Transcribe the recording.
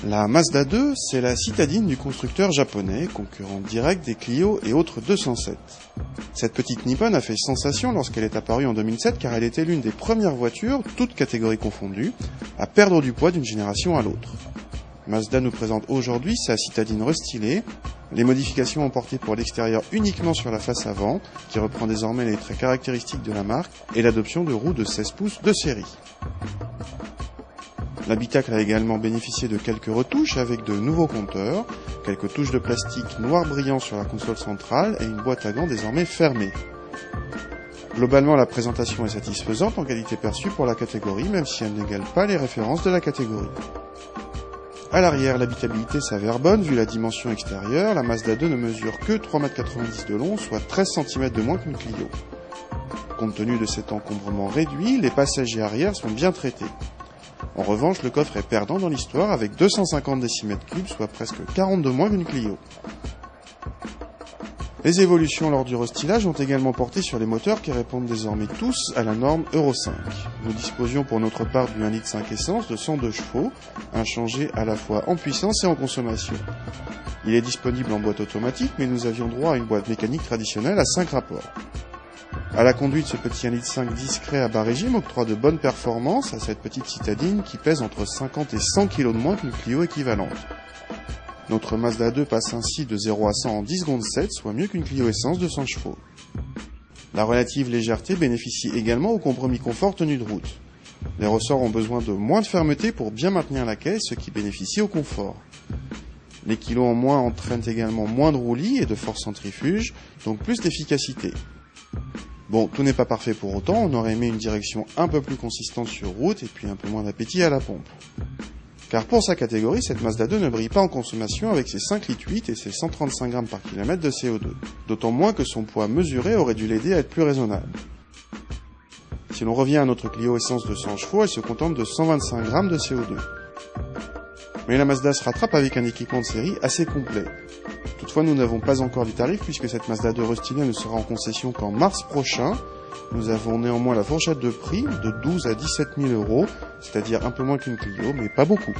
La Mazda 2, c'est la citadine du constructeur japonais, concurrent direct des Clio et autres 207. Cette petite nippone a fait sensation lorsqu'elle est apparue en 2007 car elle était l'une des premières voitures, toutes catégories confondues, à perdre du poids d'une génération à l'autre. Mazda nous présente aujourd'hui sa citadine restylée, les modifications emportées pour l'extérieur uniquement sur la face avant, qui reprend désormais les traits caractéristiques de la marque, et l'adoption de roues de 16 pouces de série. L'habitacle a également bénéficié de quelques retouches avec de nouveaux compteurs, quelques touches de plastique noir brillant sur la console centrale et une boîte à gants désormais fermée. Globalement, la présentation est satisfaisante en qualité perçue pour la catégorie, même si elle n'égale pas les références de la catégorie. À l'arrière, l'habitabilité s'avère bonne vu la dimension extérieure, la Mazda 2 ne mesure que 3,90 m de long, soit 13 cm de moins qu'une Clio. Compte tenu de cet encombrement réduit, les passagers arrière sont bien traités. En revanche, le coffre est perdant dans l'histoire avec 250 cm3, soit presque 40 de moins qu'une Clio. Les évolutions lors du restylage ont également porté sur les moteurs qui répondent désormais tous à la norme Euro 5. Nous disposions pour notre part du 1,5 litre essence de 102 chevaux, inchangé à la fois en puissance et en consommation. Il est disponible en boîte automatique, mais nous avions droit à une boîte mécanique traditionnelle à 5 rapports. À la conduite, ce petit 1,5 litre discret à bas régime octroie de bonnes performances à cette petite citadine qui pèse entre 50 et 100 kg de moins qu'une Clio équivalente. Notre Mazda 2 passe ainsi de 0 à 100 en 10 secondes 7, soit mieux qu'une Clio essence de 100 chevaux. La relative légèreté bénéficie également au compromis confort tenue de route. Les ressorts ont besoin de moins de fermeté pour bien maintenir la caisse, ce qui bénéficie au confort. Les kilos en moins entraînent également moins de roulis et de force centrifuge, donc plus d'efficacité. Bon, tout n'est pas parfait pour autant, on aurait aimé une direction un peu plus consistante sur route et puis un peu moins d'appétit à la pompe. Car pour sa catégorie, cette Mazda 2 ne brille pas en consommation avec ses 5,8 litres et ses 135 grammes par kilomètre de CO2. D'autant moins que son poids mesuré aurait dû l'aider à être plus raisonnable. Si l'on revient à notre Clio essence de 100 chevaux, elle se contente de 125 grammes de CO2. Mais la Mazda se rattrape avec un équipement de série assez complet. Toutefois, nous n'avons pas encore les tarifs puisque cette Mazda 2 restylée ne sera en concession qu'en mars prochain. Nous avons néanmoins la fourchette de prix de 12 à 17 000 €, c'est-à-dire un peu moins qu'une Clio, mais pas beaucoup.